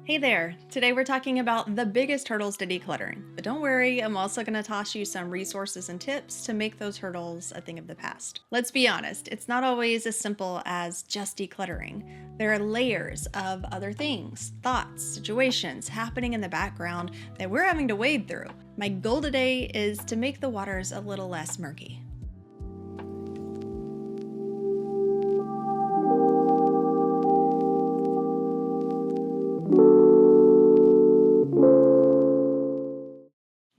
Hey there! Today we're talking about the biggest hurdles to decluttering. But don't worry, I'm also going to toss you some resources and tips to make those hurdles a thing of the past. Let's be honest, it's not always as simple as just decluttering. There are layers of other things, thoughts, situations happening in the background that we're having to wade through. My goal today is to make the waters a little less murky.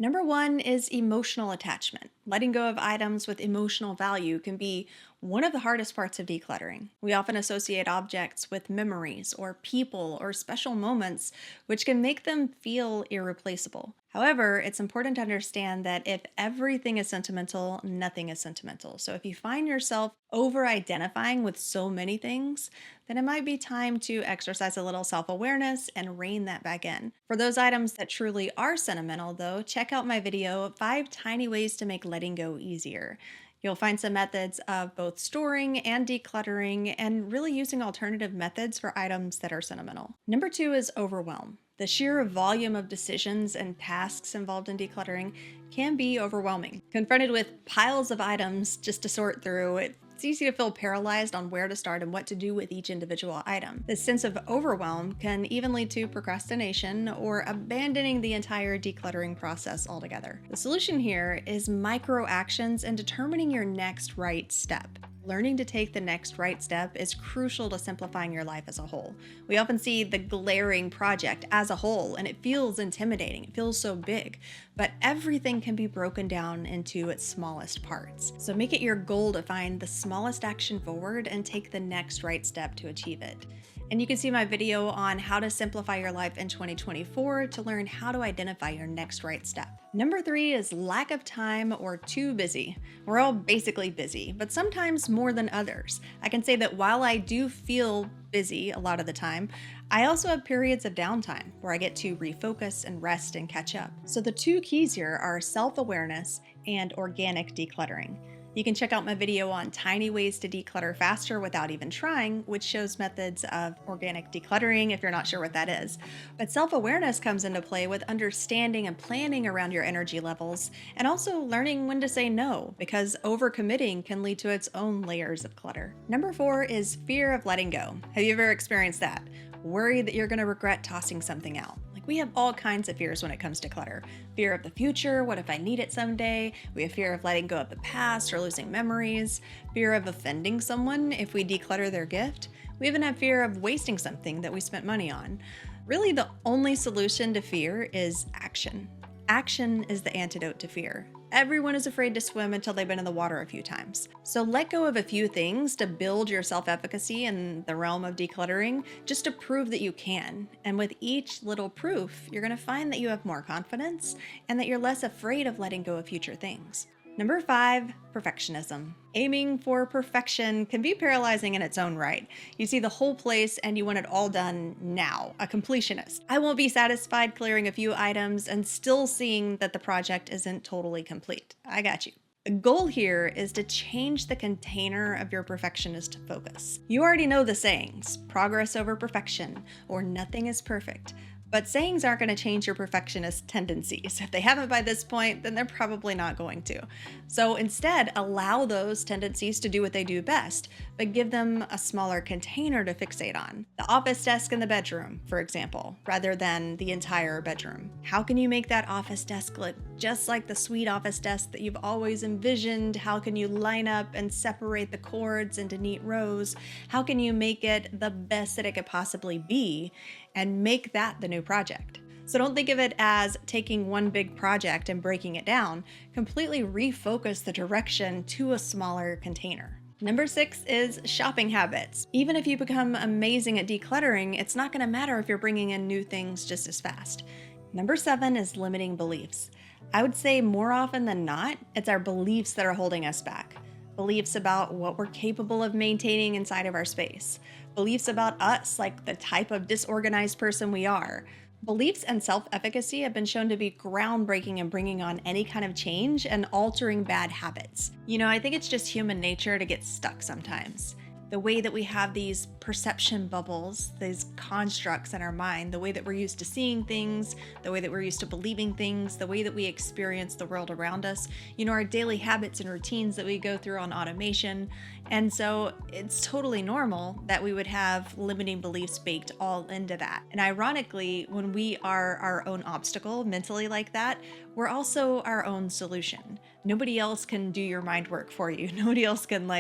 Number one is emotional attachment. Letting go of items with emotional value can be one of the hardest parts of decluttering. We often associate objects with memories or people or special moments, which can make them feel irreplaceable. However, it's important to understand that if everything is sentimental, nothing is sentimental. So if you find yourself over identifying with so many things, then it might be time to exercise a little self awareness and rein that back in. For those items that truly are sentimental, though, check out my video 5 Tiny Ways to Make Letting Go Easier. You'll find some methods of both storing and decluttering and really using alternative methods for items that are sentimental. Number two is overwhelm. The sheer volume of decisions and tasks involved in decluttering can be overwhelming. Confronted with piles of items just to sort through, it's easy to feel paralyzed on where to start and what to do with each individual item. This sense of overwhelm can even lead to procrastination or abandoning the entire decluttering process altogether. The solution here is micro actions and determining your next right step. Learning to take the next right step is crucial to simplifying your life as a whole. We often see the glaring project as a whole, and it feels intimidating. It feels so big, but everything can be broken down into its smallest parts. So make it your goal to find the smallest action forward and take the next right step to achieve it. And you can see my video on how to simplify your life in 2024 to learn how to identify your next right step. Number three is lack of time or too busy. We're all basically busy, but sometimes more than others. I can say that while I do feel busy a lot of the time, I also have periods of downtime where I get to refocus and rest and catch up. So the two keys here are self-awareness and organic decluttering. You can check out my video on tiny ways to declutter faster without even trying, which shows methods of organic decluttering if you're not sure what that is. But self-awareness comes into play with understanding and planning around your energy levels, and also learning when to say no, because overcommitting can lead to its own layers of clutter. Number four is fear of letting go. Have you ever experienced that? Worried that you're going to regret tossing something out. We have all kinds of fears when it comes to clutter. Fear of the future, what if I need it someday? We have fear of letting go of the past or losing memories. Fear of offending someone if we declutter their gift. We even have fear of wasting something that we spent money on. Really, the only solution to fear is action. Action is the antidote to fear. Everyone is afraid to swim until they've been in the water a few times. So let go of a few things to build your self-efficacy in the realm of decluttering, just to prove that you can. And with each little proof, you're going to find that you have more confidence and that you're less afraid of letting go of future things. Number five, perfectionism. Aiming for perfection can be paralyzing in its own right. You see the whole place and you want it all done now, a completionist. I won't be satisfied clearing a few items and still seeing that the project isn't totally complete. I got you. The goal here is to change the container of your perfectionist focus. You already know the sayings, progress over perfection, or nothing is perfect. But sayings aren't going to change your perfectionist tendencies. If they haven't by this point, then they're probably not going to. So instead, allow those tendencies to do what they do best, but give them a smaller container to fixate on. The office desk in the bedroom, for example, rather than the entire bedroom. How can you make that office desk look just like the sweet office desk that you've always envisioned? How can you line up and separate the cords into neat rows? How can you make it the best that it could possibly be and make that the new project? So don't think of it as taking one big project and breaking it down. Completely refocus the direction to a smaller container. Number six is shopping habits. Even if you become amazing at decluttering, it's not going to matter if you're bringing in new things just as fast. Number seven is limiting beliefs. I would say more often than not, it's our beliefs that are holding us back. Beliefs about what we're capable of maintaining inside of our space. Beliefs about us, like the type of disorganized person we are. Beliefs and self-efficacy have been shown to be groundbreaking in bringing on any kind of change and altering bad habits. I think it's just human nature to get stuck sometimes. the way that we have these perception bubbles, these constructs in our mind, the way that we're used to seeing things, the way that we're used to believing things, the way that we experience the world around us, our daily habits and routines that we go through on automation. And so it's totally normal that we would have limiting beliefs baked all into that. And ironically, when we are our own obstacle mentally like that, we're also our own solution. Nobody else can do your mind work for you. Nobody else can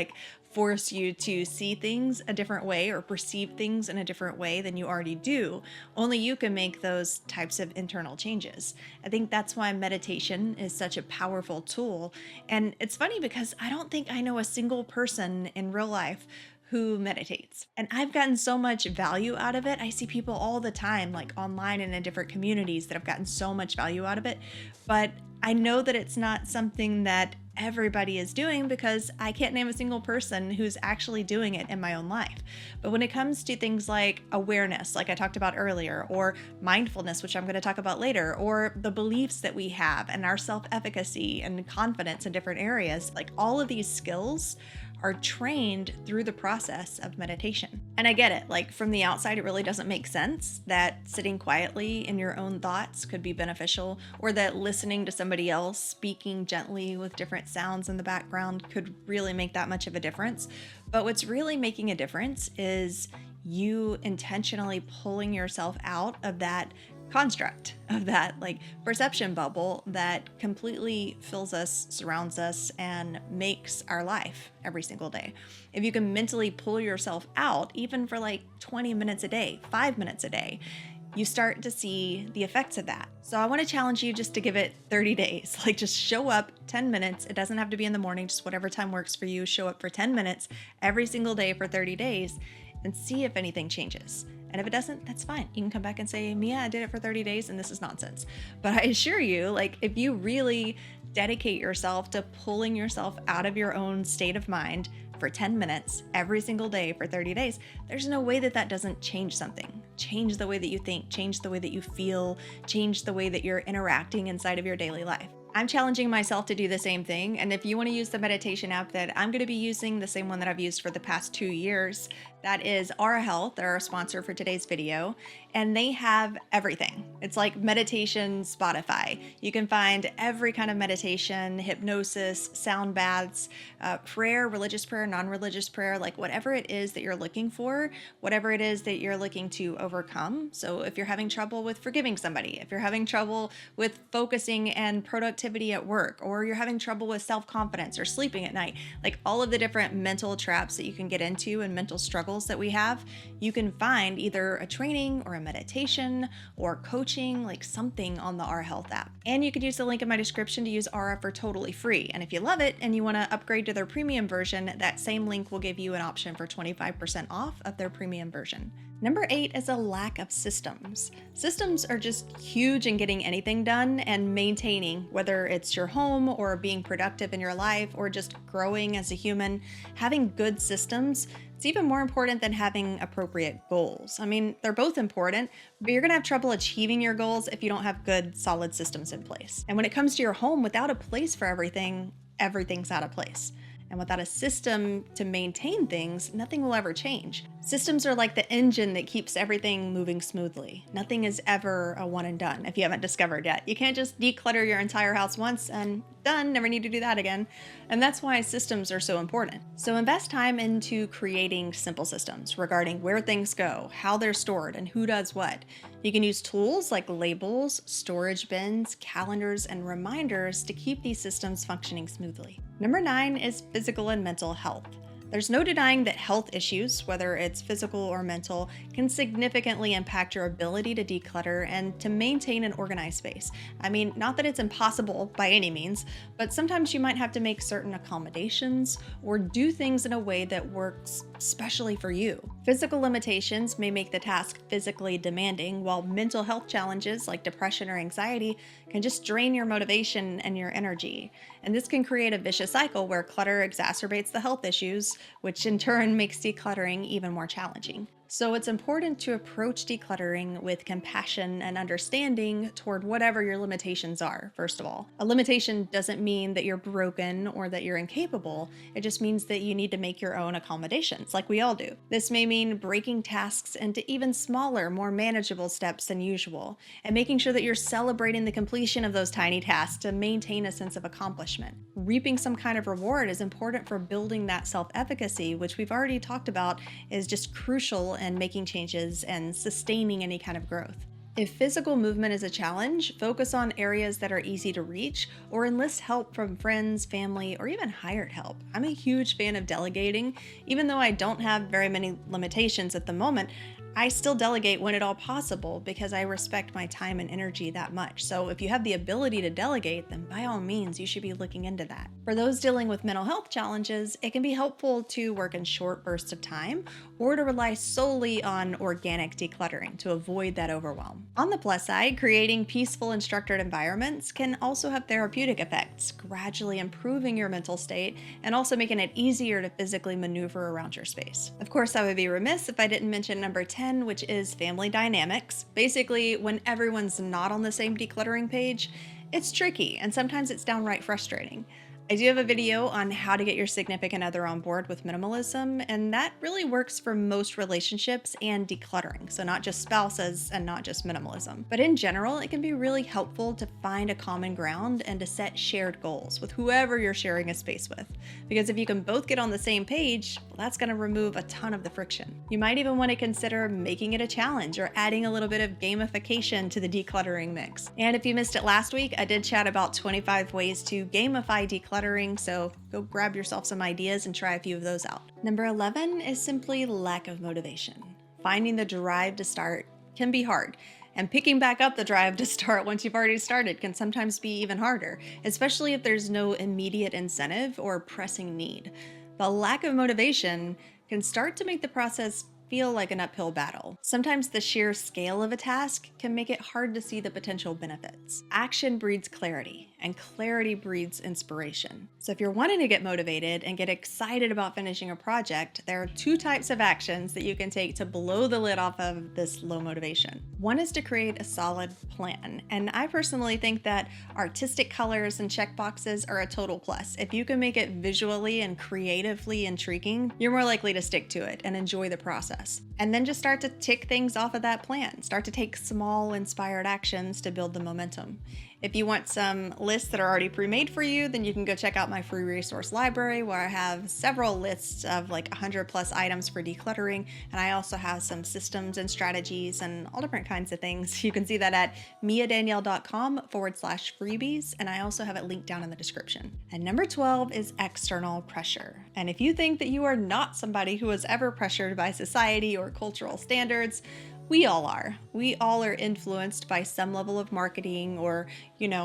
force you to see things a different way or perceive things in a different way than you already do. Only you can make those types of internal changes. I think that's why meditation is such a powerful tool. And it's funny because I don't think I know a single person in real life who meditates. And I've gotten so much value out of it. I see people all the time, online and in different communities, that have gotten so much value out of it. But I know that it's not something that everybody is doing because I can't name a single person who's actually doing it in my own life. But when it comes to things like awareness, like I talked about earlier, or mindfulness, which I'm going to talk about later, or the beliefs that we have and our self-efficacy and confidence in different areas, all of these skills are trained through the process of meditation. And I get it, from the outside, it really doesn't make sense that sitting quietly in your own thoughts could be beneficial, or that listening to somebody else speaking gently with different sounds in the background could really make that much of a difference. But what's really making a difference is you intentionally pulling yourself out of that construct, of that perception bubble that completely fills us, surrounds us, and makes our life every single day. If you can mentally pull yourself out, even for 20 minutes a day, 5 minutes a day, you start to see the effects of that. So I want to challenge you just to give it 30 days. Just show up 10 minutes. It doesn't have to be in the morning, just whatever time works for you. Show up for 10 minutes every single day for 30 days and see if anything changes. And if it doesn't, that's fine. You can come back and say, Mia, I did it for 30 days and this is nonsense. But I assure you, if you really dedicate yourself to pulling yourself out of your own state of mind for 10 minutes every single day for 30 days, there's no way that that doesn't change something. Change the way that you think, change the way that you feel, change the way that you're interacting inside of your daily life. I'm challenging myself to do the same thing. And if you want to use the meditation app that I'm going to be using, the same one that I've used for the past 2 years, that is Aura Health. They're our sponsor for today's video. And they have everything. It's like meditation Spotify. You can find every kind of meditation, hypnosis, sound baths, prayer, religious prayer, non-religious prayer, whatever it is that you're looking for, whatever it is that you're looking to overcome. So if you're having trouble with forgiving somebody, if you're having trouble with focusing and productivity at work, or you're having trouble with self-confidence or sleeping at night, all of the different mental traps that you can get into and mental struggles that we have, you can find either a training or a meditation or coaching, something on the Aura Health app. And you could use the link in my description to use Aura for totally free. And if you love it and you want to upgrade to their premium version, that same link will give you an option for 25% off of their premium version. Number 8 is a lack of systems. Systems are just huge in getting anything done and maintaining, whether it's your home or being productive in your life or just growing as a human. Having good systems, it's even more important than having appropriate goals. I mean, they're both important, but you're gonna have trouble achieving your goals if you don't have good, solid systems in place. And when it comes to your home, without a place for everything, everything's out of place. And without a system to maintain things, nothing will ever change. Systems are like the engine that keeps everything moving smoothly. Nothing is ever a one and done if you haven't discovered yet. You can't just declutter your entire house once and done, never need to do that again. And that's why systems are so important. So invest time into creating simple systems regarding where things go, how they're stored, and who does what. You can use tools like labels, storage bins, calendars, and reminders to keep these systems functioning smoothly. Number 9 is physical and mental health. There's no denying that health issues, whether it's physical or mental, can significantly impact your ability to declutter and to maintain an organized space. I mean, not that it's impossible by any means, but sometimes you might have to make certain accommodations or do things in a way that works especially for you. Physical limitations may make the task physically demanding, while mental health challenges like depression or anxiety can just drain your motivation and your energy. And this can create a vicious cycle where clutter exacerbates the health issues, which in turn makes decluttering even more challenging. So it's important to approach decluttering with compassion and understanding toward whatever your limitations are, first of all. A limitation doesn't mean that you're broken or that you're incapable. It just means that you need to make your own accommodations, like we all do. This may mean breaking tasks into even smaller, more manageable steps than usual, and making sure that you're celebrating the completion of those tiny tasks to maintain a sense of accomplishment. Reaping some kind of reward is important for building that self-efficacy, which we've already talked about is just crucial in making changes and sustaining any kind of growth. If physical movement is a challenge, focus on areas that are easy to reach or enlist help from friends, family, or even hired help. I'm a huge fan of delegating. Even though I don't have very many limitations at the moment, I still delegate when at all possible because I respect my time and energy that much. So if you have the ability to delegate, then by all means, you should be looking into that. For those dealing with mental health challenges, it can be helpful to work in short bursts of time or to rely solely on organic decluttering to avoid that overwhelm. On the plus side, creating peaceful and structured environments can also have therapeutic effects, gradually improving your mental state and also making it easier to physically maneuver around your space. Of course, I would be remiss if I didn't mention number 10, which is family dynamics. Basically, when everyone's not on the same decluttering page, it's tricky and sometimes it's downright frustrating. I do have a video on how to get your significant other on board with minimalism, and that really works for most relationships and decluttering, so not just spouses and not just minimalism. But in general, it can be really helpful to find a common ground and to set shared goals with whoever you're sharing a space with. Because if you can both get on the same page, well, that's going to remove a ton of the friction. You might even want to consider making it a challenge or adding a little bit of gamification to the decluttering mix. And if you missed it last week, I did chat about 25 ways to gamify decluttering, so go grab yourself some ideas and try a few of those out. Number 11 is simply lack of motivation. Finding the drive to start can be hard, and picking back up the drive to start once you've already started can sometimes be even harder, especially if there's no immediate incentive or pressing need. The lack of motivation can start to make the process feel like an uphill battle. Sometimes the sheer scale of a task can make it hard to see the potential benefits. Action breeds clarity, and clarity breeds inspiration. So if you're wanting to get motivated and get excited about finishing a project, there are two types of actions that you can take to blow the lid off of this low motivation. One is to create a solid plan, and I personally think that artistic colors and checkboxes are a total plus. If you can make it visually and creatively intriguing, you're more likely to stick to it and enjoy the process. And then just start to tick things off of that plan. Start to take small, inspired actions to build the momentum. If you want some lists that are already pre-made for you, then you can go check out my free resource library where I have several lists of like 100 plus items for decluttering. And I also have some systems and strategies and all different kinds of things. You can see that at miadanielle.com/freebies. And I also have it linked down in the description. And number 12 is external pressure. And if you think that you are not somebody who is ever pressured by society or cultural standards, we all are. We all are influenced by some level of marketing or,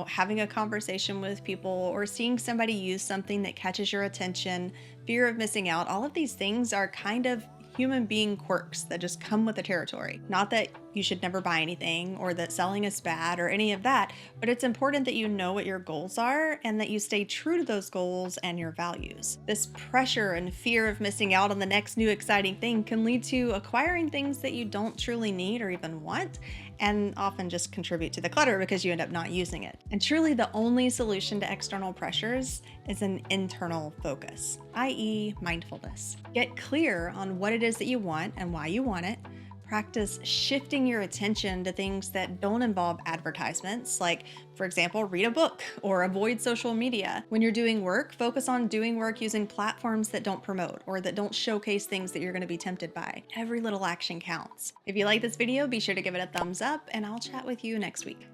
having a conversation with people or seeing somebody use something that catches your attention, fear of missing out. All of these things are kind of human being quirks that just come with the territory. Not that you should never buy anything or that selling is bad or any of that, but it's important that you know what your goals are and that you stay true to those goals and your values. This pressure and fear of missing out on the next new exciting thing can lead to acquiring things that you don't truly need or even want, and often just contribute to the clutter because you end up not using it. And truly the only solution to external pressures is an internal focus, i.e. mindfulness. Get clear on what it is that you want and why you want it. Practice shifting your attention to things that don't involve advertisements, like, for example, read a book or avoid social media. When you're doing work, focus on doing work using platforms that don't promote or that don't showcase things that you're going to be tempted by. Every little action counts. If you like this video, be sure to give it a thumbs up, and I'll chat with you next week.